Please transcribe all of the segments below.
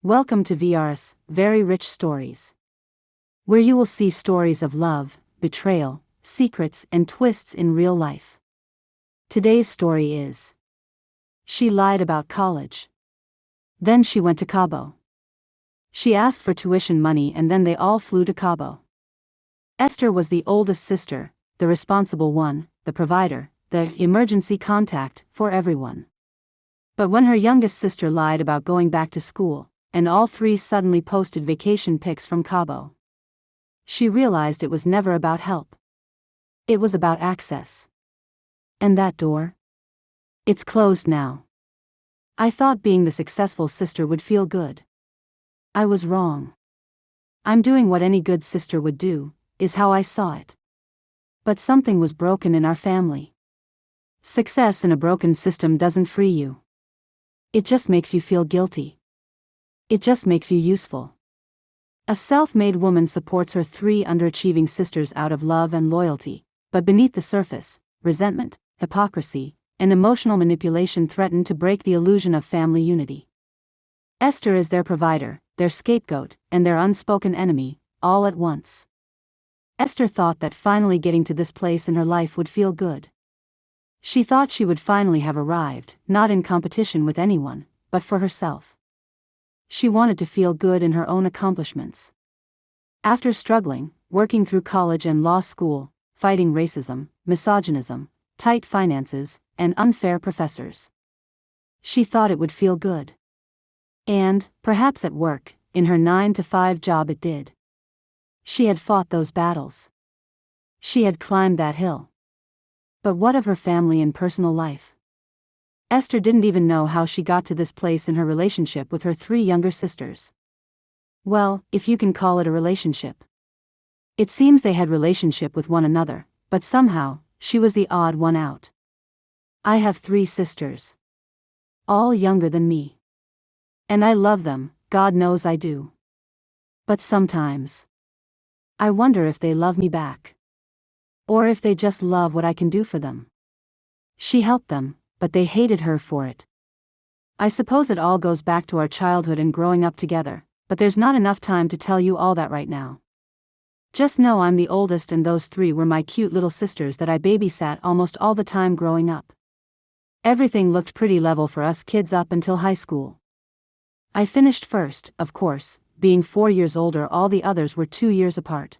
Welcome to VR's Very Rich Stories, where you will see stories of love, betrayal, secrets, and twists in real life. Today's story is: She lied about college. Then she went to Cabo. She asked for tuition money and then they all flew to Cabo. Esther was the oldest sister, the responsible one, the provider, the emergency contact for everyone. But when her youngest sister lied about going back to school, and all three suddenly posted vacation pics from Cabo, she realized it was never about help. It was about access. And that door? It's closed now. I thought being the successful sister would feel good. I was wrong. I'm doing what any good sister would do, is how I saw it. But something was broken in our family. Success in a broken system doesn't free you. It just makes you feel guilty. It just makes you useful. A self-made woman supports her three underachieving sisters out of love and loyalty, but beneath the surface, resentment, hypocrisy, and emotional manipulation threaten to break the illusion of family unity. Esther is their provider, their scapegoat, and their unspoken enemy, all at once. Esther thought that finally getting to this place in her life would feel good. She thought she would finally have arrived, not in competition with anyone, but for herself. She wanted to feel good in her own accomplishments. After struggling, working through college and law school, fighting racism, misogynism, tight finances, and unfair professors, she thought it would feel good. And, perhaps at work, in her 9-to-5 job it did. She had fought those battles. She had climbed that hill. But what of her family and personal life? Esther didn't even know how she got to this place in her relationship with her three younger sisters. Well, if you can call it a relationship. It seems they had relationship with one another, but somehow, she was the odd one out. I have three sisters. All younger than me. And I love them, God knows I do. But sometimes, I wonder if they love me back. Or if they just love what I can do for them. She helped them, but they hated her for it. I suppose it all goes back to our childhood and growing up together, but there's not enough time to tell you all that right now. Just know I'm the oldest and those three were my cute little sisters that I babysat almost all the time growing up. Everything looked pretty level for us kids up until high school. I finished first, of course, being 4 years older. All the others were 2 years apart.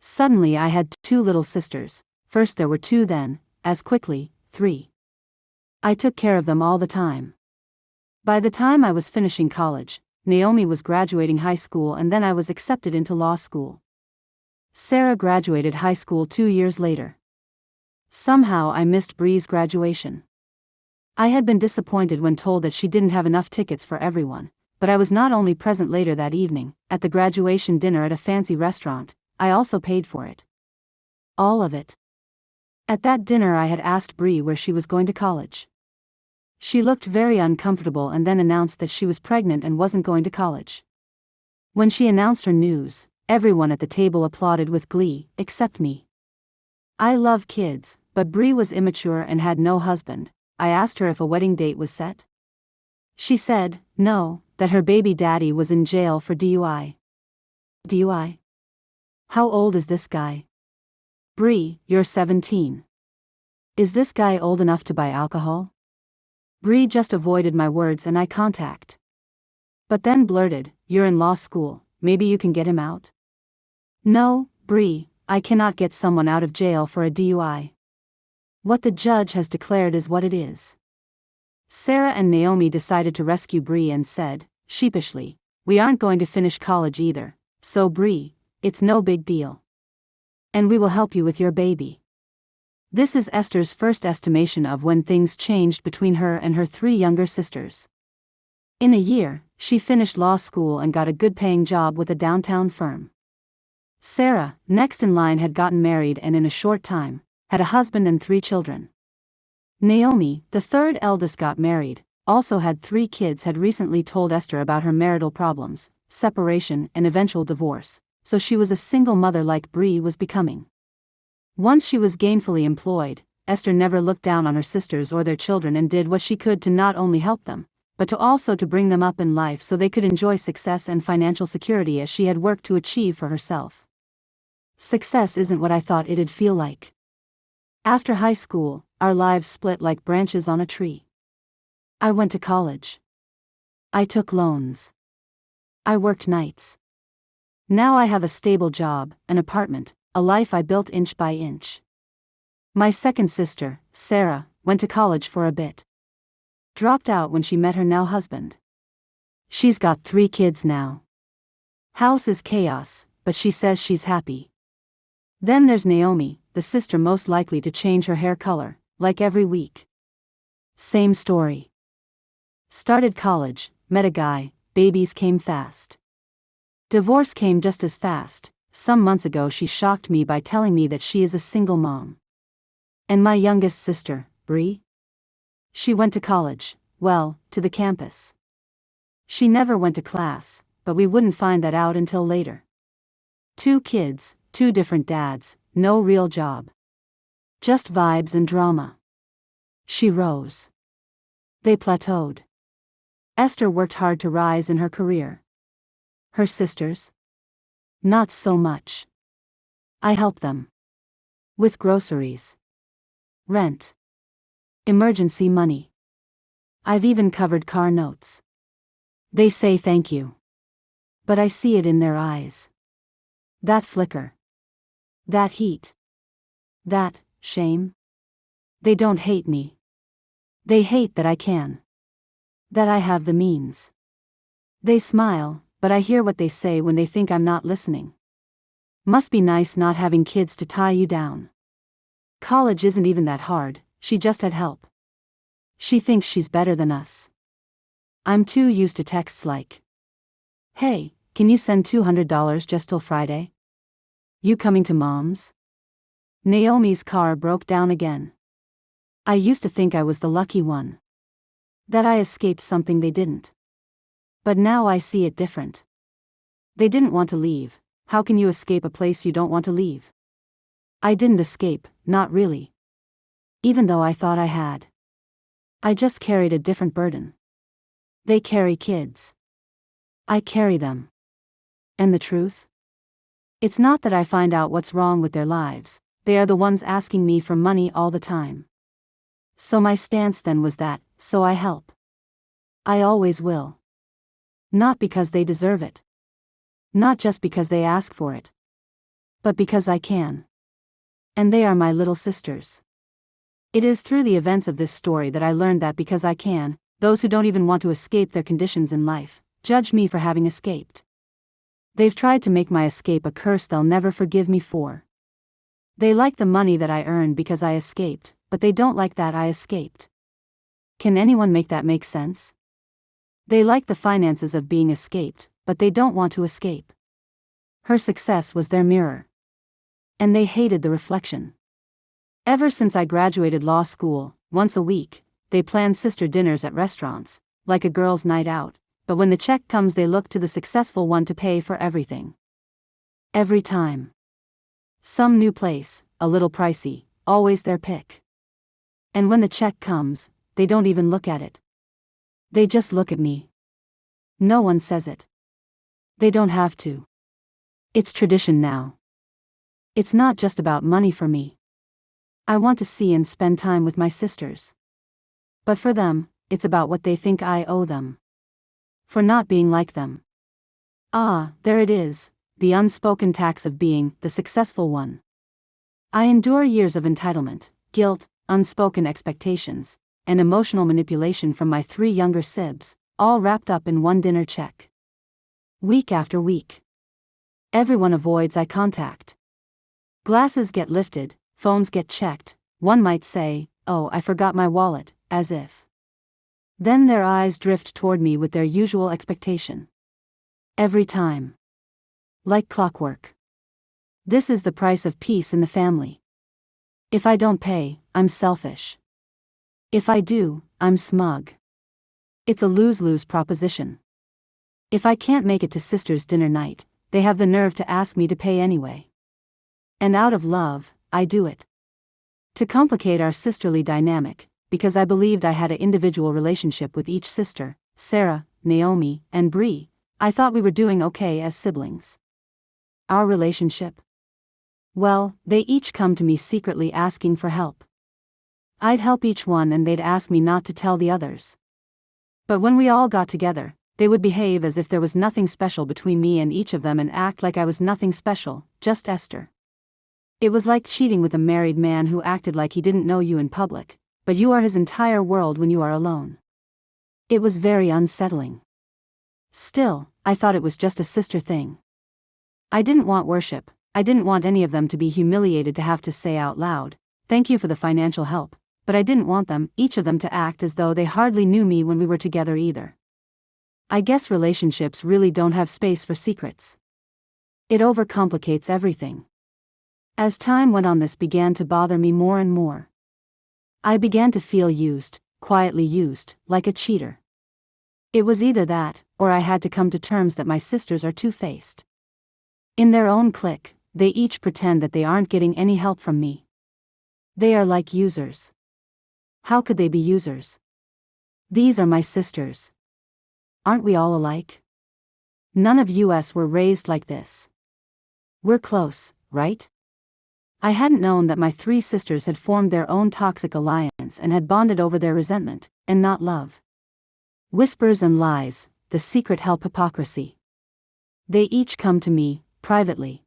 Suddenly I had two little sisters, first there were two, then, as quickly, 3. I took care of them all the time. By the time I was finishing college, Naomi was graduating high school and then I was accepted into law school. Sarah graduated high school 2 years later. Somehow I missed Bree's graduation. I had been disappointed when told that she didn't have enough tickets for everyone, but I was not only present later that evening, at the graduation dinner at a fancy restaurant, I also paid for it. All of it. At that dinner I had asked Bree where she was going to college. She looked very uncomfortable and then announced that she was pregnant and wasn't going to college. When she announced her news, everyone at the table applauded with glee, except me. I love kids, but Bree was immature and had no husband. I asked her if a wedding date was set. She said, no, that her baby daddy was in jail for DUI. DUI? How old is this guy? Bree, you're 17. Is this guy old enough to buy alcohol? Bree just avoided my words and eye contact. But then blurted, you're in law school, maybe you can get him out? No, Bree, I cannot get someone out of jail for a DUI. What the judge has declared is what it is. Sarah and Naomi decided to rescue Bree and said, sheepishly, we aren't going to finish college either, so Bree, it's no big deal. And we will help you with your baby. This is Esther's first estimation of when things changed between her and her three younger sisters. In a year, she finished law school and got a good-paying job with a downtown firm. Sarah, next in line, had gotten married and in a short time, had a husband and 3 children. Naomi, the third eldest, got married, also had 3 kids, had recently told Esther about her marital problems, separation and eventual divorce, so she was a single mother like Bree was becoming. Once she was gainfully employed, Esther never looked down on her sisters or their children and did what she could to not only help them, but to bring them up in life so they could enjoy success and financial security as she had worked to achieve for herself. Success isn't what I thought it'd feel like. After high school, our lives split like branches on a tree. I went to college. I took loans. I worked nights. Now I have a stable job, an apartment, a life I built inch by inch. My second sister, Sarah, went to college for a bit. Dropped out when she met her now husband. She's got 3 kids now. House is chaos, but she says she's happy. Then there's Naomi, the sister most likely to change her hair color, like every week. Same story. Started college, met a guy, babies came fast. Divorce came just as fast. Some months ago she shocked me by telling me that she is a single mom. And my youngest sister, Bree? She went to college, well, to the campus. She never went to class, but we wouldn't find that out until later. 2 kids, 2 different dads, no real job. Just vibes and drama. She rose. They plateaued. Esther worked hard to rise in her career. Her sisters? Not so much. I help them. With groceries. Rent. Emergency money. I've even covered car notes. They say thank you. But I see it in their eyes. That flicker. That heat. That shame. They don't hate me. They hate that I can. That I have the means. They smile, but I hear what they say when they think I'm not listening. Must be nice not having kids to tie you down. College isn't even that hard, she just had help. She thinks she's better than us. I'm too used to texts like, "Hey, can you send $200 just till Friday? You coming to Mom's?" Naomi's car broke down again. I used to think I was the lucky one. That I escaped something they didn't. But now I see it different. They didn't want to leave. How can you escape a place you don't want to leave? I didn't escape, not really. Even though I thought I had. I just carried a different burden. They carry kids. I carry them. And the truth? It's not that I find out what's wrong with their lives, they are the ones asking me for money all the time. So my stance then was that, so I help. I always will. Not because they deserve it. Not just because they ask for it. But because I can. And they are my little sisters. It is through the events of this story that I learned that because I can, those who don't even want to escape their conditions in life, judge me for having escaped. They've tried to make my escape a curse they'll never forgive me for. They like the money that I earned because I escaped, but they don't like that I escaped. Can anyone make that make sense? They like the finances of being escaped, but they don't want to escape. Her success was their mirror. And they hated the reflection. Ever since I graduated law school, once a week, they planned sister dinners at restaurants, like a girls' night out, but when the check comes they look to the successful one to pay for everything. Every time. Some new place, a little pricey, always their pick. And when the check comes, they don't even look at it. They just look at me. No one says it. They don't have to. It's tradition now. It's not just about money for me. I want to see and spend time with my sisters. But for them, it's about what they think I owe them. For not being like them. Ah, there it is, the unspoken tax of being the successful one. I endure years of entitlement, guilt, unspoken expectations, and emotional manipulation from my 3 younger sibs, all wrapped up in one dinner check. Week after week. Everyone avoids eye contact. Glasses get lifted, phones get checked, one might say, "Oh, I forgot my wallet," as if. Then their eyes drift toward me with their usual expectation. Every time. Like clockwork. This is the price of peace in the family. If I don't pay, I'm selfish. If I do, I'm smug. It's a lose-lose proposition. If I can't make it to sister's dinner night, they have the nerve to ask me to pay anyway. And out of love, I do it. To complicate our sisterly dynamic, because I believed I had an individual relationship with each sister, Sarah, Naomi, and Bree, I thought we were doing okay as siblings. Our relationship? Well, they each come to me secretly asking for help. I'd help each one and they'd ask me not to tell the others. But when we all got together, they would behave as if there was nothing special between me and each of them and act like I was nothing special, just Esther. It was like cheating with a married man who acted like he didn't know you in public, but you are his entire world when you are alone. It was very unsettling. Still, I thought it was just a sister thing. I didn't want worship, I didn't want any of them to be humiliated to have to say out loud, "Thank you for the financial help," but I didn't want them, each of them, to act as though they hardly knew me when we were together either. I guess relationships really don't have space for secrets. It overcomplicates everything. As time went on, this began to bother me more and more. I began to feel used, quietly used, like a cheater. It was either that, or I had to come to terms that my sisters are two-faced. In their own clique, they each pretend that they aren't getting any help from me. They are like users. How could they be users? These are my sisters. Aren't we all alike? None of us were raised like this. We're close, right? I hadn't known that my three sisters had formed their own toxic alliance and had bonded over their resentment, and not love. Whispers and lies, the secret help hypocrisy. They each come to me, privately.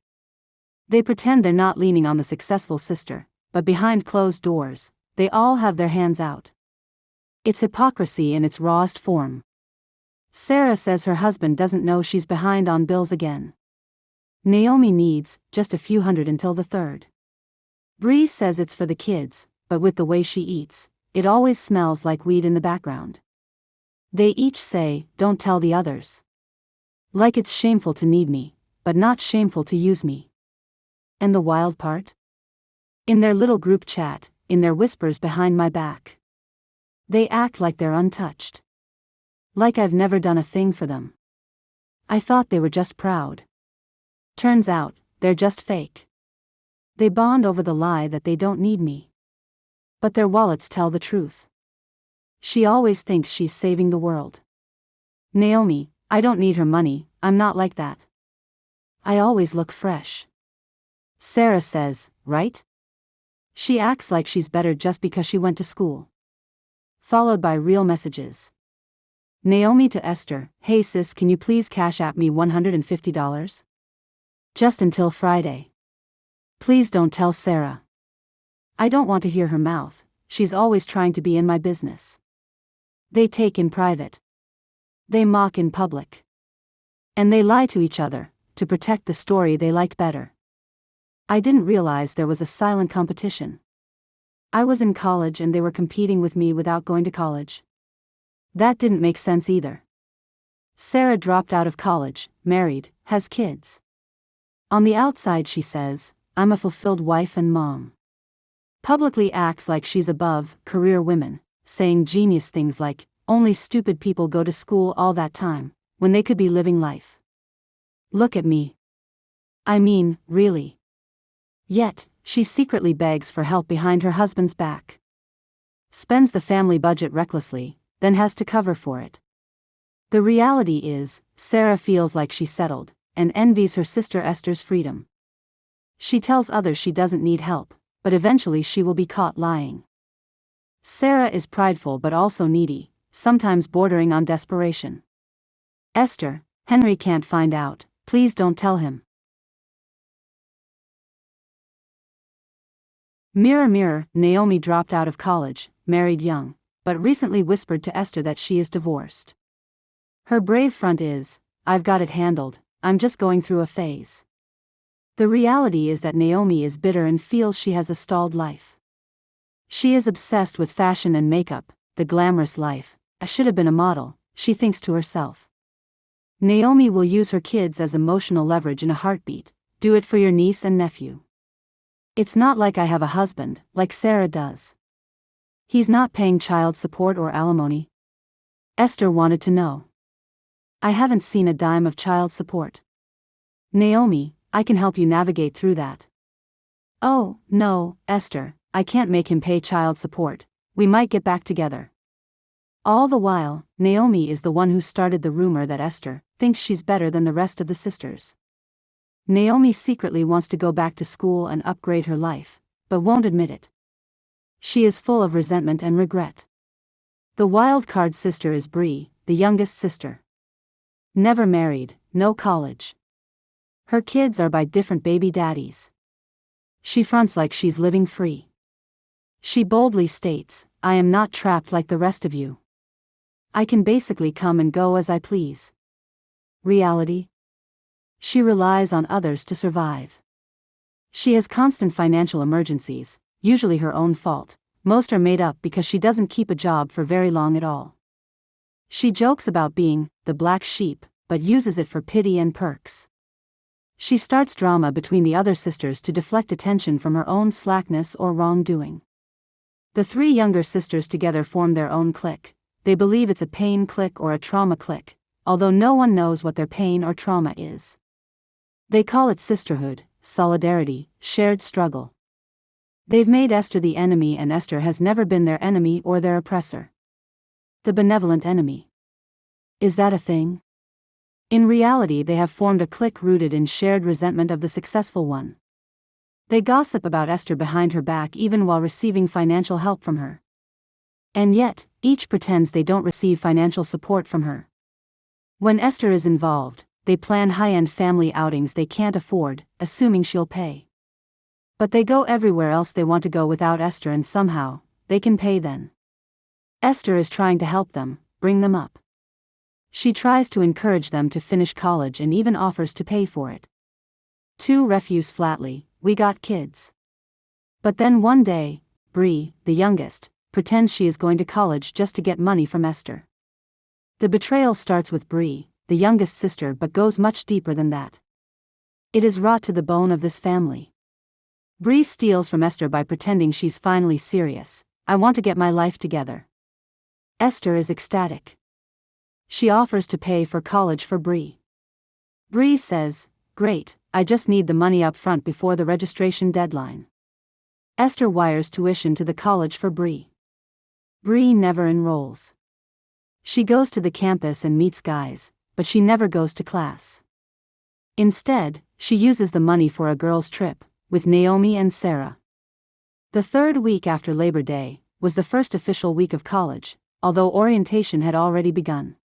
They pretend they're not leaning on the successful sister, but behind closed doors, they all have their hands out. It's hypocrisy in its rawest form. Sarah says her husband doesn't know she's behind on bills again. Naomi needs just a few hundred until the third. Bree says it's for the kids, but with the way she eats, it always smells like weed in the background. They each say, "Don't tell the others." Like it's shameful to need me, but not shameful to use me. And the wild part? In their little group chat, in their whispers behind my back, they act like they're untouched. Like I've never done a thing for them. I thought they were just proud. Turns out, they're just fake. They bond over the lie that they don't need me. But their wallets tell the truth. She always thinks she's saving the world. Naomi, I don't need her money, I'm not like that. I always look fresh. Sarah says, right? She acts like she's better just because she went to school. Followed by real messages. Naomi to Esther, "Hey sis, can you please cash app me $150? Just until Friday. Please don't tell Sarah. I don't want to hear her mouth, she's always trying to be in my business." They take in private. They mock in public. And they lie to each other, to protect the story they like better. I didn't realize there was a silent competition. I was in college and they were competing with me without going to college. That didn't make sense either. Sarah dropped out of college, married, has kids. On the outside she says, "I'm a fulfilled wife and mom." Publicly acts like she's above career women, saying genius things like, "Only stupid people go to school all that time," when they could be living life. Look at me. I mean, really. Yet, she secretly begs for help behind her husband's back. Spends the family budget recklessly, then has to cover for it. The reality is, Sarah feels like she's settled, and envies her sister Esther's freedom. She tells others she doesn't need help, but eventually she will be caught lying. Sarah is prideful but also needy, sometimes bordering on desperation. Esther, "Henry can't find out, please don't tell him." Mirror mirror, Naomi dropped out of college, married young, but recently whispered to Esther that she is divorced. Her brave front is, "I've got it handled, I'm just going through a phase." The reality is that Naomi is bitter and feels she has a stalled life. She is obsessed with fashion and makeup, the glamorous life. "I should have been a model," she thinks to herself. Naomi will use her kids as emotional leverage in a heartbeat. Do it for your niece and nephew. It's not like I have a husband, like Sarah does. He's not paying child support or alimony. Esther wanted to know. I haven't seen a dime of child support. Naomi, I can help you navigate through that. Oh, no, Esther, I can't make him pay child support. We might get back together. All the while, Naomi is the one who started the rumor that Esther thinks she's better than the rest of the sisters. Naomi secretly wants to go back to school and upgrade her life, but won't admit it. She is full of resentment and regret. The wild card sister is Bree, the youngest sister. Never married, no college. Her kids are by different baby daddies. She fronts like she's living free. She boldly states, "I am not trapped like the rest of you. I can basically come and go as I please." Reality? She relies on others to survive. She has constant financial emergencies, usually her own fault. Most are made up because she doesn't keep a job for very long at all. She jokes about being the black sheep, but uses it for pity and perks. She starts drama between the other sisters to deflect attention from her own slackness or wrongdoing. The three younger sisters together form their own clique. They believe it's a pain clique or a trauma clique, although no one knows what their pain or trauma is. They call it sisterhood, solidarity, shared struggle. They've made Esther the enemy, and Esther has never been their enemy or their oppressor. The benevolent enemy. Is that a thing? In reality, they have formed a clique rooted in shared resentment of the successful one. They gossip about Esther behind her back even while receiving financial help from her. And yet, each pretends they don't receive financial support from her. When Esther is involved, they plan high-end family outings they can't afford, assuming she'll pay. But they go everywhere else they want to go without Esther, and somehow, they can pay then. Esther is trying to help them, bring them up. She tries to encourage them to finish college and even offers to pay for it. Two refuse flatly, "We got kids." But then one day, Bree, the youngest, pretends she is going to college just to get money from Esther. The betrayal starts with Bree, the youngest sister, but goes much deeper than that. It is wrought to the bone of this family. Bree steals from Esther by pretending she's finally serious. "I want to get my life together." Esther is ecstatic. She offers to pay for college for Bree. Bree says, "Great, I just need the money up front before the registration deadline." Esther wires tuition to the college for Bree. Bree never enrolls. She goes to the campus and meets guys, but she never goes to class. Instead, she uses the money for a girls' trip, with Naomi and Sarah. The third week after Labor Day was the first official week of college, although orientation had already begun.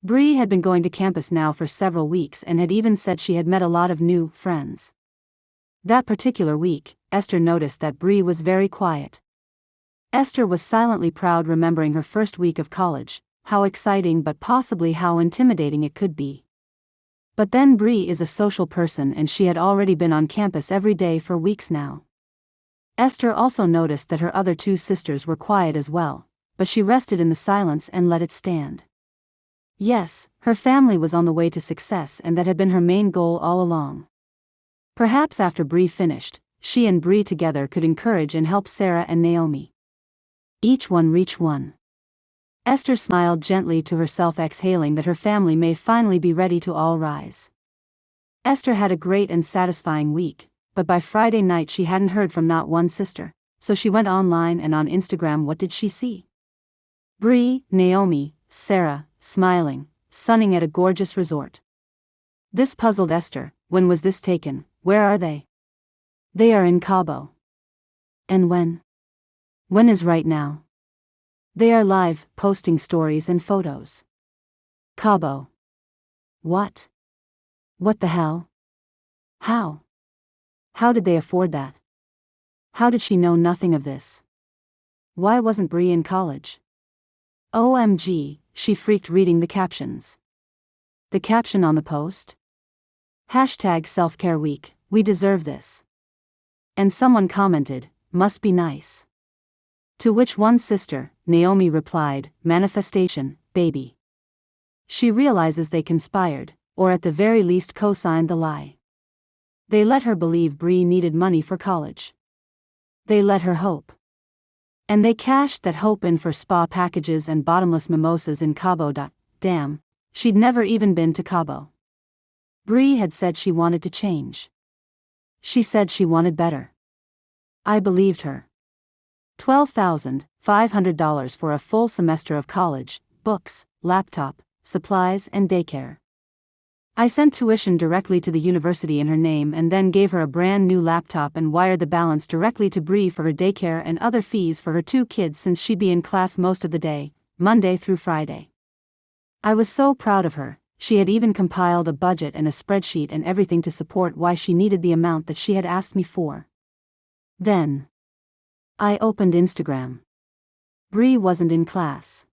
Bree had been going to campus now for several weeks and had even said she had met a lot of new friends. That particular week, Esther noticed that Bree was very quiet. Esther was silently proud, remembering her first week of college, how exciting but possibly how intimidating it could be. But then Bree is a social person and she had already been on campus every day for weeks now. Esther also noticed that her other two sisters were quiet as well, but she rested in the silence and let it stand. Yes, her family was on the way to success, and that had been her main goal all along. Perhaps after Bree finished, she and Bree together could encourage and help Sarah and Naomi. Each one reach one. Esther smiled gently to herself, exhaling that her family may finally be ready to all rise. Esther had a great and satisfying week, but by Friday night she hadn't heard from not one sister, so she went online, and on Instagram what did she see? Bree, Naomi, Sarah, smiling, sunning at a gorgeous resort. This puzzled Esther. When was this taken? Where are they? They are in Cabo. And when? When is right now? They are live, posting stories and photos. Cabo. What? What the hell? How? How did they afford that? How did she know nothing of this? Why wasn't Bree in college? OMG, she freaked reading the captions. The caption on the post? #selfcare week, we deserve this. And someone commented, must be nice. To which one sister, Naomi, replied, manifestation, baby. She realizes they conspired, or at the very least co-signed the lie. They let her believe Bree needed money for college. They let her hope. And they cashed that hope in for spa packages and bottomless mimosas in Cabo. Damn, she'd never even been to Cabo. Bree had said she wanted to change. She said she wanted better. I believed her. $12,500 for a full semester of college, books, laptop, supplies, and daycare. I sent tuition directly to the university in her name and then gave her a brand new laptop and wired the balance directly to Bree for her daycare and other fees for her 2 kids since she'd be in class most of the day, Monday through Friday. I was so proud of her. She had even compiled a budget and a spreadsheet and everything to support why she needed the amount that she had asked me for. Then I opened Instagram. Bree wasn't in class.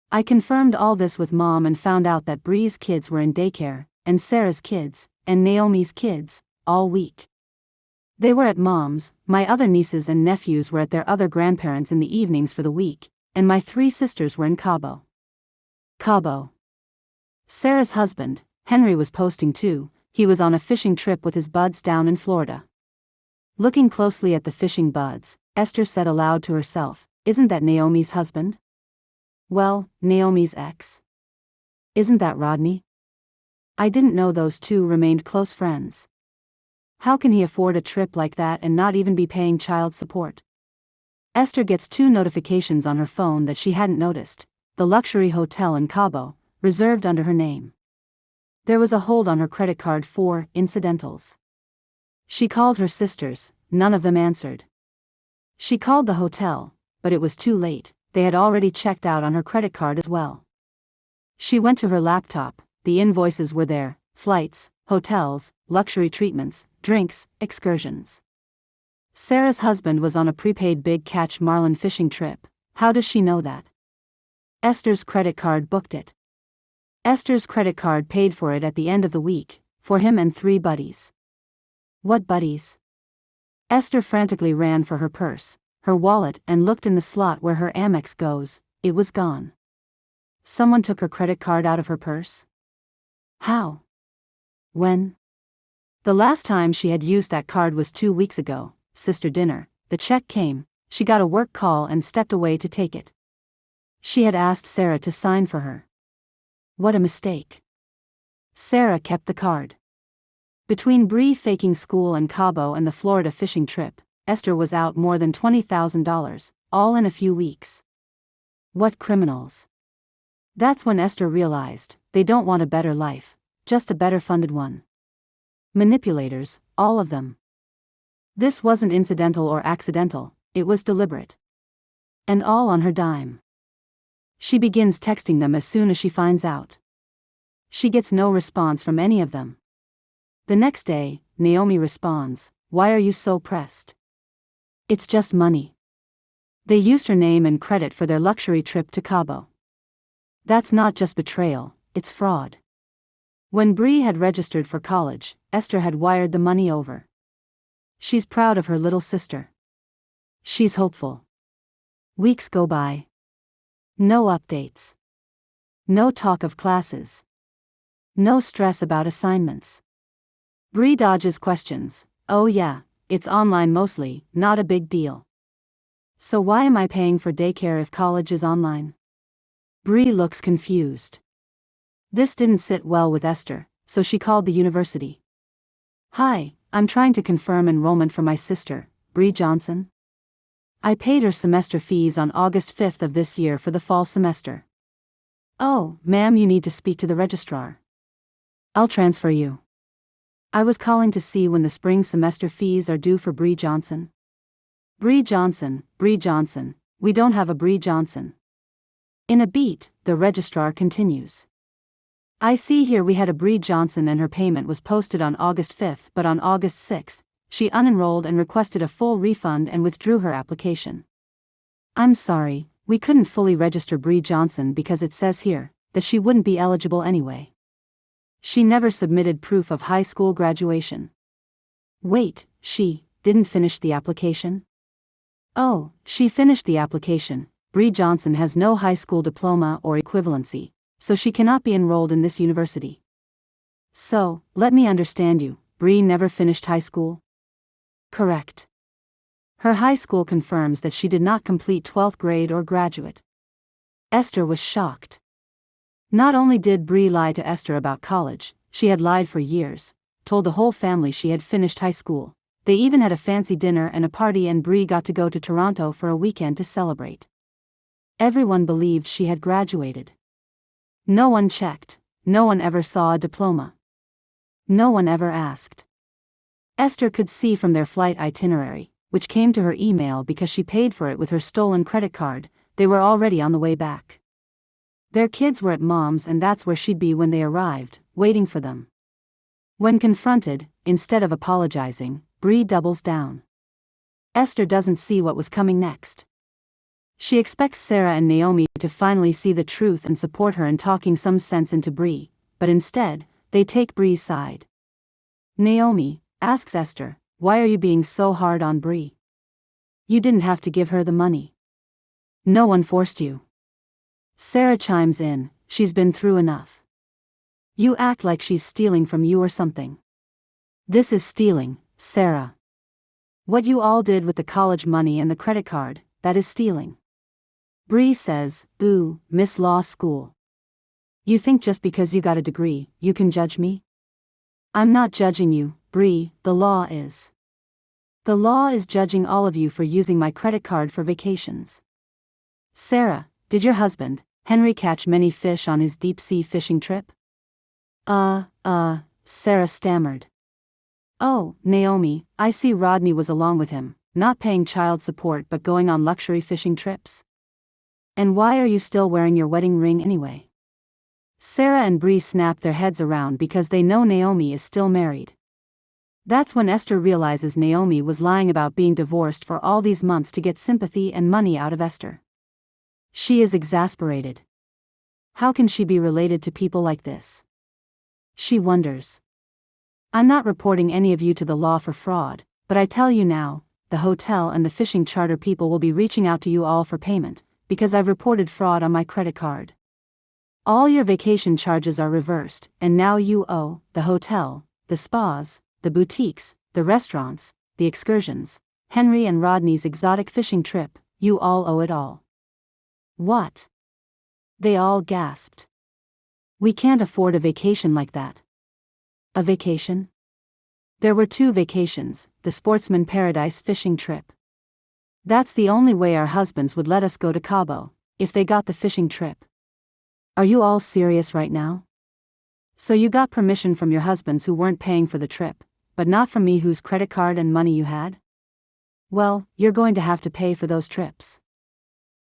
I confirmed all this with Mom and found out that Bree's kids were in daycare, and Sarah's kids, and Naomi's kids, all week. They were at Mom's, my other nieces and nephews were at their other grandparents in the evenings for the week, and my 3 sisters were in Cabo. Sarah's husband, Henry, was posting too. He was on a fishing trip with his buds down in Florida. Looking closely at the fishing buds, Esther said aloud to herself, "Isn't that Naomi's husband? Well, Naomi's ex. Isn't that Rodney? I didn't know those 2 remained close friends. How can he afford a trip like that and not even be paying child support?" Esther gets 2 notifications on her phone that she hadn't noticed. The luxury hotel in Cabo, reserved under her name. There was a hold on her credit card for incidentals. She called her sisters, none of them answered. She called the hotel, but it was too late. They had already checked out on her credit card as well. She went to her laptop, the invoices were there, flights, hotels, luxury treatments, drinks, excursions. Sarah's husband was on a prepaid big catch marlin fishing trip. How does she know that? Esther's credit card booked it. Esther's credit card paid for it at the end of the week, for him and 3 buddies. What buddies? Esther frantically ran for her purse, her wallet, and looked in the slot where her Amex goes. It was gone. Someone took her credit card out of her purse? How? When? The last time she had used that card was 2 weeks ago, sister dinner. The check came, she got a work call and stepped away to take it. She had asked Sarah to sign for her. What a mistake. Sarah kept the card. Between Bree faking school and Cabo and the Florida fishing trip, Esther was out more than $20,000, all in a few weeks. What criminals. That's when Esther realized, they don't want a better life, just a better funded one. Manipulators, all of them. This wasn't incidental or accidental, it was deliberate. And all on her dime. She begins texting them as soon as she finds out. She gets no response from any of them. The next day, Naomi responds, "Why are you so pressed? It's just money." They used her name and credit for their luxury trip to Cabo. That's not just betrayal, it's fraud. When Bree had registered for college, Esther had wired the money over. She's proud of her little sister. She's hopeful. Weeks go by. No updates. No talk of classes. No stress about assignments. Bree dodges questions. "Oh yeah, it's online mostly, not a big deal. So why am I paying for daycare if college is online?" Bree looks confused. This didn't sit well with Esther, so she called the university. "Hi, I'm trying to confirm enrollment for my sister, Bree Johnson. I paid her semester fees on August 5th of this year for the fall semester." "Oh, ma'am, you need to speak to the registrar. I'll transfer you. I was calling to see when the spring semester fees are due for Bree Johnson." Bree Johnson, we don't have a Bree Johnson." In a beat, the registrar continues. "I see here we had a Bree Johnson and her payment was posted on August 5th, but on August 6th, she unenrolled and requested a full refund and withdrew her application. I'm sorry, we couldn't fully register Bree Johnson because it says here that she wouldn't be eligible anyway. She never submitted proof of high school graduation." "Wait, she didn't finish the application?" "Oh, she finished the application. Bree Johnson has no high school diploma or equivalency, so she cannot be enrolled in this university." "So, let me understand you, Bree never finished high school?" "Correct. Her high school confirms that she did not complete 12th grade or graduate." Esther was shocked. Not only did Bree lie to Esther about college, she had lied for years, told the whole family she had finished high school, They even had a fancy dinner and a party, and Bree got to go to Toronto for a weekend to celebrate. Everyone believed she had graduated. No one checked. No one ever saw a diploma. No one ever asked. Esther could see from their flight itinerary, which came to her email because she paid for it with her stolen credit card, they were already on the way back. Their kids were at mom's, and that's where she'd be when they arrived, waiting for them. When confronted, instead of apologizing, Bree doubles down. Esther doesn't see what was coming next. She expects Sarah and Naomi to finally see the truth and support her in talking some sense into Bree, but instead, they take Bree's side. Naomi asks Esther, "Why are you being so hard on Bree? You didn't have to give her the money. No one forced you." Sarah chimes in, "She's been through enough. You act like she's stealing from you or something. This is stealing, Sarah. What you all did with the college money and the credit card, that is stealing." Bree says, "Ooh, Miss Law School. You think just because you got a degree, you can judge me? I'm not judging you, Bree, the law is. The law is judging all of you for using my credit card for vacations." Sarah, "Did your husband, Henry, catch many fish on his deep-sea fishing trip?" Sarah stammered. "Oh, Naomi, I see Rodney was along with him, not paying child support but going on luxury fishing trips. And why are you still wearing your wedding ring anyway?" Sarah and Bree snap their heads around because they know Naomi is still married. That's when Esther realizes Naomi was lying about being divorced for all these months to get sympathy and money out of Esther. She is exasperated. How can she be related to people like this? She wonders. "I'm not reporting any of you to the law for fraud, but I tell you now, the hotel and the fishing charter people will be reaching out to you all for payment, because I've reported fraud on my credit card. All your vacation charges are reversed, and now you owe the hotel, the spas, the boutiques, the restaurants, the excursions, Henry and Rodney's exotic fishing trip, you all owe it all." "What?" They all gasped. "We can't afford a vacation like that." A vacation? There were 2 vacations, the Sportsman Paradise fishing trip. That's the only way our husbands would let us go to Cabo, if they got the fishing trip. Are you all serious right now? So you got permission from your husbands who weren't paying for the trip, but not from me whose credit card and money you had? Well, you're going to have to pay for those trips.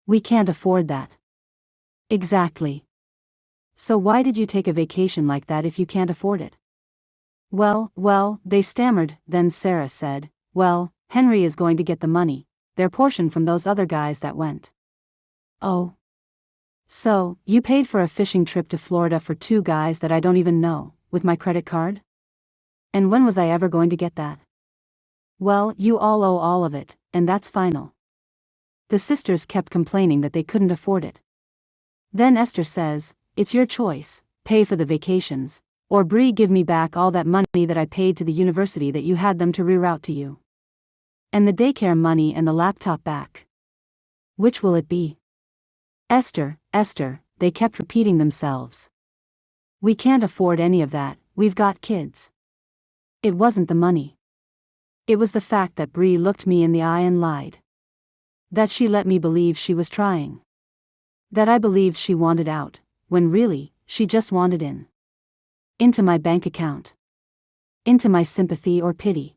We can't afford that. Exactly. So why did you take a vacation like that if you can't afford it? Well, they stammered. Then Sarah said, "Well, Henry is going to get the money, their portion from those other guys that went." "Oh. So, you paid for a fishing trip to Florida for 2 guys that I don't even know, with my credit card? And when was I ever going to get that?" "Well, you all owe all of it, and that's final." The sisters kept complaining that they couldn't afford it. Then Esther says, "It's your choice, pay for the vacations, or Bree give me back all that money that I paid to the university that you had them to reroute to you. And the daycare money and the laptop back. Which will it be?" "Esther, Esther," they kept repeating themselves. "We can't afford any of that, we've got kids." It wasn't the money. It was the fact that Bree looked me in the eye and lied. That she let me believe she was trying. That I believed she wanted out, when really, she just wanted in. Into my bank account. Into my sympathy or pity.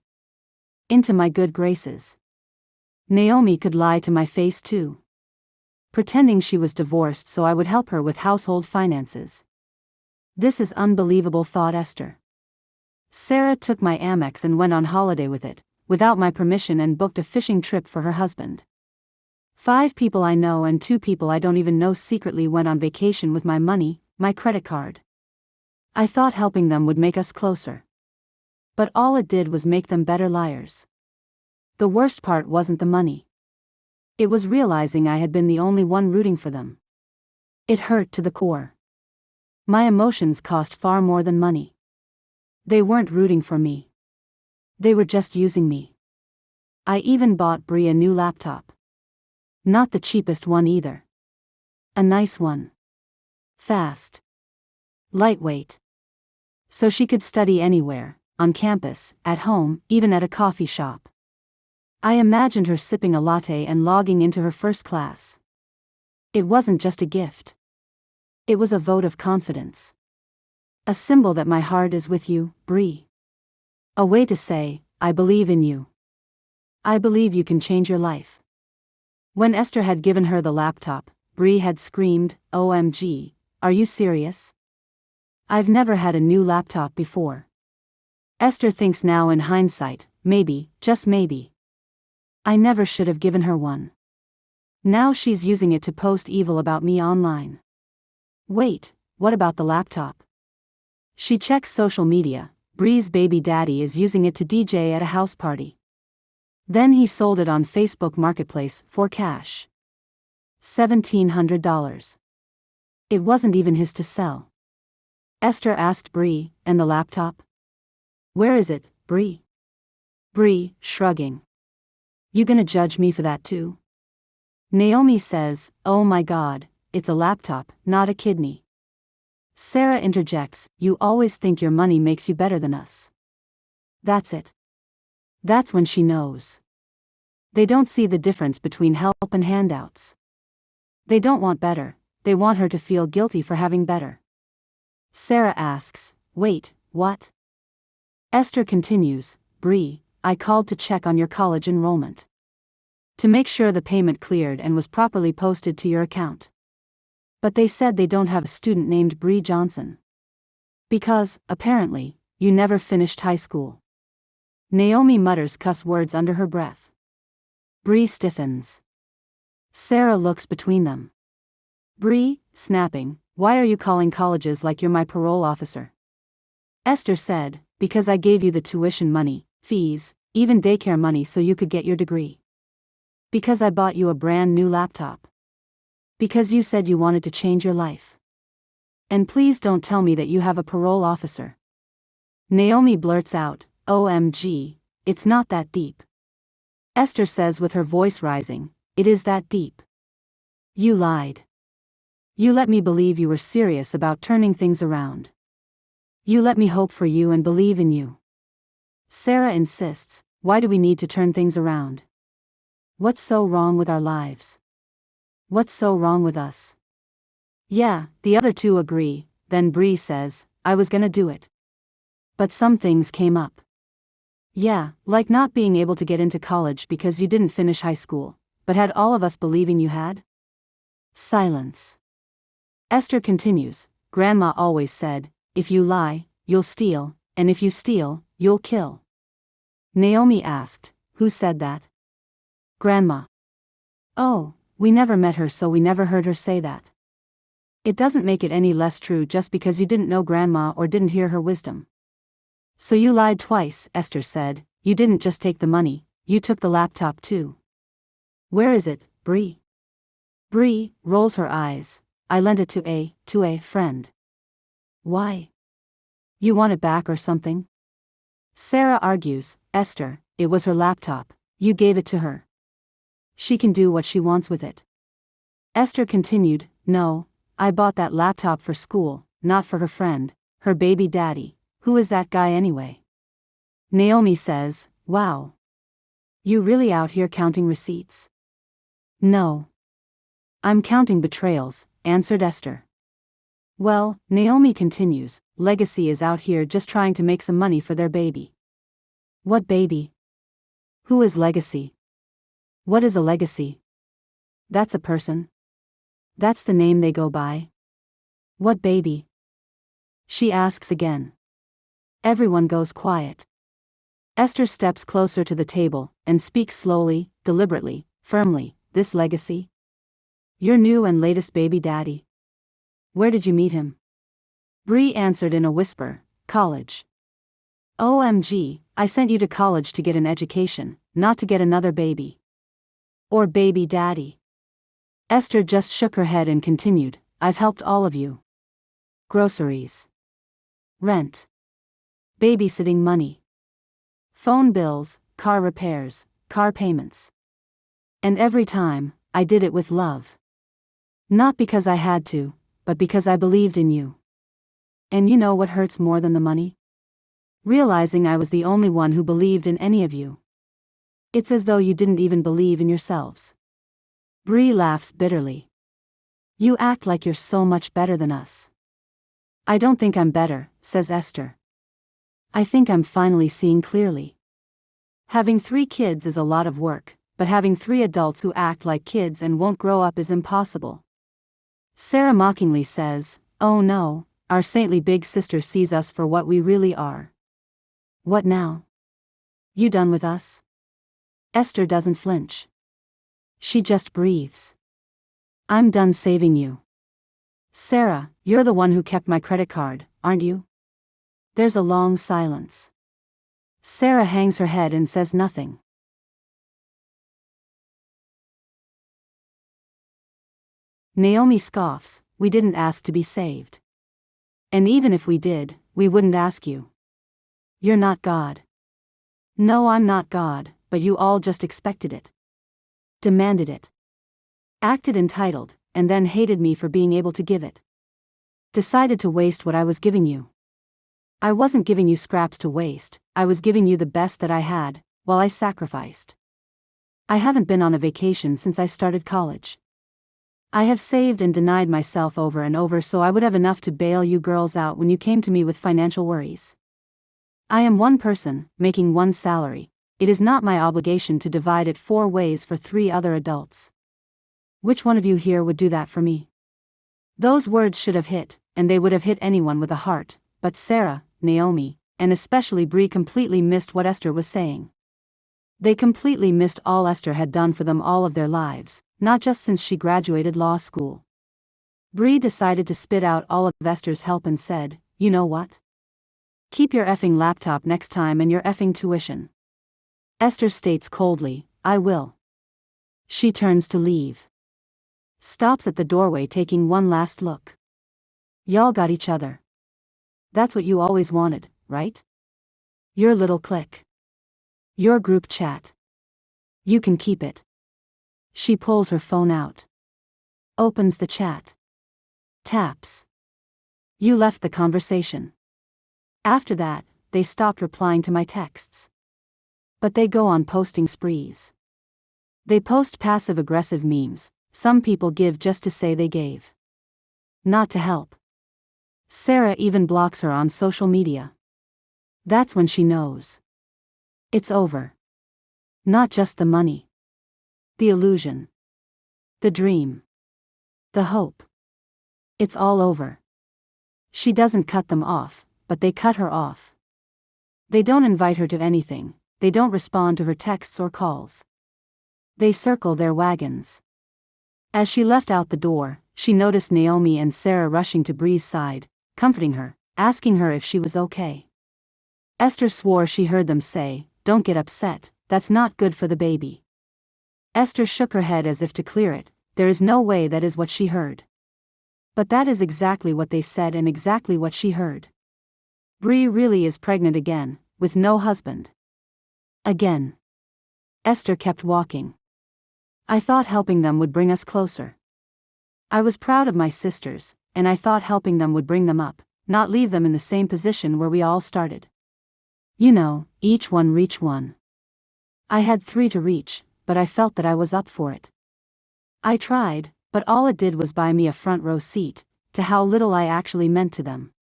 Into my good graces. Naomi could lie to my face too. Pretending she was divorced so I would help her with household finances. This is unbelievable, thought Esther. Sarah took my Amex and went on holiday with it, without my permission, and booked a fishing trip for her husband. 5 people I know and 2 people I don't even know secretly went on vacation with my money, my credit card. I thought helping them would make us closer. But all it did was make them better liars. The worst part wasn't the money. It was realizing I had been the only one rooting for them. It hurt to the core. My emotions cost far more than money. They weren't rooting for me. They were just using me. I even bought Bree a new laptop. Not the cheapest one either. A nice one. Fast. Lightweight. So she could study anywhere, on campus, at home, even at a coffee shop. I imagined her sipping a latte and logging into her first class. It wasn't just a gift. It was a vote of confidence. A symbol that my heart is with you, Bree. A way to say, I believe in you. I believe you can change your life. When Esther had given her the laptop, Bree had screamed, OMG, are you serious? I've never had a new laptop before. Esther thinks now in hindsight, maybe, just maybe. I never should have given her one. Now she's using it to post evil about me online. Wait, what about the laptop? She checks social media. Bree's baby daddy is using it to DJ at a house party. Then he sold it on Facebook Marketplace for cash. $1,700. It wasn't even his to sell. Esther asked Bree, and the laptop? Where is it, Bree? Bree, shrugging. You gonna judge me for that too? Naomi says, oh my God, it's a laptop, not a kidney. Sarah interjects, you always think your money makes you better than us. That's it. That's when she knows. They don't see the difference between help and handouts. They don't want better, they want her to feel guilty for having better. Sarah asks, wait, what? Esther continues, Bree, I called to check on your college enrollment. To make sure the payment cleared and was properly posted to your account. But they said they don't have a student named Bree Johnson. Because, apparently, you never finished high school. Naomi mutters cuss words under her breath. Bree stiffens. Sarah looks between them. Bree, snapping, why are you calling colleges like you're my parole officer? Esther said, because I gave you the tuition money, fees, even daycare money so you could get your degree. Because I bought you a brand new laptop. Because you said you wanted to change your life. And please don't tell me that you have a parole officer. Naomi blurts out, OMG, it's not that deep. Esther says with her voice rising, it is that deep. You lied. You let me believe you were serious about turning things around. You let me hope for you and believe in you. Sarah insists, why do we need to turn things around? What's so wrong with our lives? What's so wrong with us? Yeah, the other two agree, then Bree says, I was gonna do it. But some things came up. Yeah, like not being able to get into college because you didn't finish high school, but had all of us believing you had? Silence. Esther continues, Grandma always said, if you lie, you'll steal, and if you steal, you'll kill. Naomi asked, who said that? Grandma. Oh, we never met her so we never heard her say that. It doesn't make it any less true just because you didn't know Grandma or didn't hear her wisdom. So you lied twice, Esther said, you didn't just take the money, you took the laptop too. Where is it, Bree? Bree rolls her eyes, I lent it to a friend. Why? You want it back or something? Sarah argues, Esther, it was her laptop, you gave it to her. She can do what she wants with it. Esther continued, no, I bought that laptop for school, not for her friend, her baby daddy. Who is that guy anyway? Naomi says, wow. You really out here counting receipts? No. I'm counting betrayals, answered Esther. Well, Naomi continues, Legacy is out here just trying to make some money for their baby. What baby? Who is Legacy? What is a legacy? That's a person. That's the name they go by. What baby? She asks again. Everyone goes quiet. Esther steps closer to the table and speaks slowly, deliberately, firmly, this Legacy? Your new and latest baby daddy? Where did you meet him? Bree answered in a whisper, college. OMG, I sent you to college to get an education, not to get another baby. Or baby daddy. Esther just shook her head and continued, I've helped all of you. Groceries. Rent. Babysitting money. Phone bills, car repairs, car payments. And every time, I did it with love. Not because I had to, but because I believed in you. And you know what hurts more than the money? realizing I was the only one who believed in any of you. It's as though you didn't even believe in yourselves. Bree laughs bitterly. You act like you're so much better than us. I don't think I'm better, says Esther. I think I'm finally seeing clearly. Having 3 kids is a lot of work, but having 3 adults who act like kids and won't grow up is impossible. Sarah mockingly says, oh no, our saintly big sister sees us for what we really are. What now? You done with us? Esther doesn't flinch. She just breathes. I'm done saving you. Sarah, you're the one who kept my credit card, aren't you? There's a long silence. Sarah hangs her head and says nothing. Naomi scoffs, we didn't ask to be saved. And even if we did, we wouldn't ask you. You're not God. No, I'm not God, but you all just expected it. Demanded it. Acted entitled, and then hated me for being able to give it. Decided to waste what I was giving you. I wasn't giving you scraps to waste, I was giving you the best that I had, while I sacrificed. I haven't been on a vacation since I started college. I have saved and denied myself over and over so I would have enough to bail you girls out when you came to me with financial worries. I am one person, making one salary. It is not my obligation to divide it 4 ways for 3 other adults. Which one of you here would do that for me? Those words should have hit, and they would have hit anyone with a heart, but Sarah, Naomi, and especially Bree completely missed what Esther was saying. They completely missed all Esther had done for them all of their lives, not just since she graduated law school. Bree decided to spit out all of Esther's help and said, you know what? Keep your effing laptop next time and your effing tuition. Esther states coldly, I will. She turns to leave. Stops at the doorway taking one last look. Y'all got each other. That's what you always wanted, right? Your little clique. Your group chat. You can keep it. She pulls her phone out. Opens the chat. Taps. You left the conversation. After that, they stopped replying to my texts. But they go on posting sprees. They post passive-aggressive memes. Some people give just to say they gave. Not to help. Sarah even blocks her on social media. That's when she knows. It's over. Not just the money. The illusion. The dream. The hope. It's all over. She doesn't cut them off, but they cut her off. They don't invite her to anything, they don't respond to her texts or calls. They circle their wagons. As she left out the door, she noticed Naomi and Sarah rushing to Bree's side, comforting her, asking her if she was okay. Esther swore she heard them say, don't get upset, that's not good for the baby. Esther shook her head as if to clear it, there is no way that is what she heard. But that is exactly what they said and exactly what she heard. Bree really is pregnant again, with no husband. Again. Esther kept walking. I thought helping them would bring us closer. I was proud of my sisters, and I thought helping them would bring them up, not leave them in the same position where we all started. You know, each one reach one. I had 3 to reach, but I felt that I was up for it. I tried, but all it did was buy me a front row seat, to how little I actually meant to them.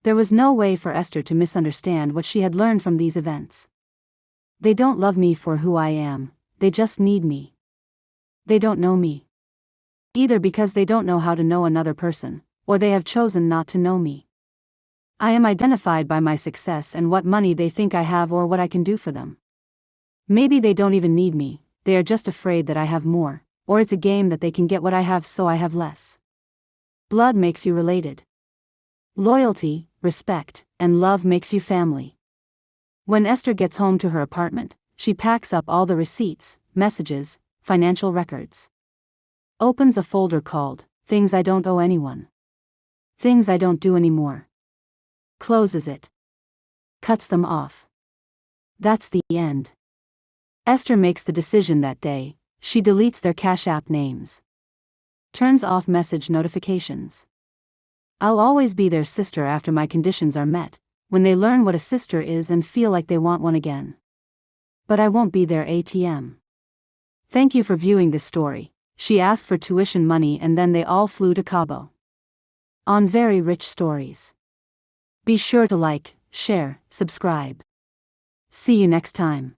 There was no way for Esther to misunderstand what she had learned from these events. They don't love me for who I am, they just need me. They don't know me. Either because they don't know how to know another person, or they have chosen not to know me. I am identified by my success and what money they think I have or what I can do for them. Maybe they don't even need me, they are just afraid that I have more, or it's a game that they can get what I have so I have less. Blood makes you related. Loyalty, respect, and love makes you family. When Esther gets home to her apartment, she packs up all the receipts, messages, financial records. Opens a folder called, Things I Don't Owe Anyone. Things I Don't Do Anymore. Closes it. Cuts them off. That's the end. Esther makes the decision that day, she deletes their Cash App names. Turns off message notifications. I'll always be their sister after my conditions are met, when they learn what a sister is and feel like they want one again. But I won't be their ATM. Thank you for viewing this story. She asked for tuition money and then they all flew to Cabo. On Very Rich Stories. Be sure to like, share, subscribe. See you next time.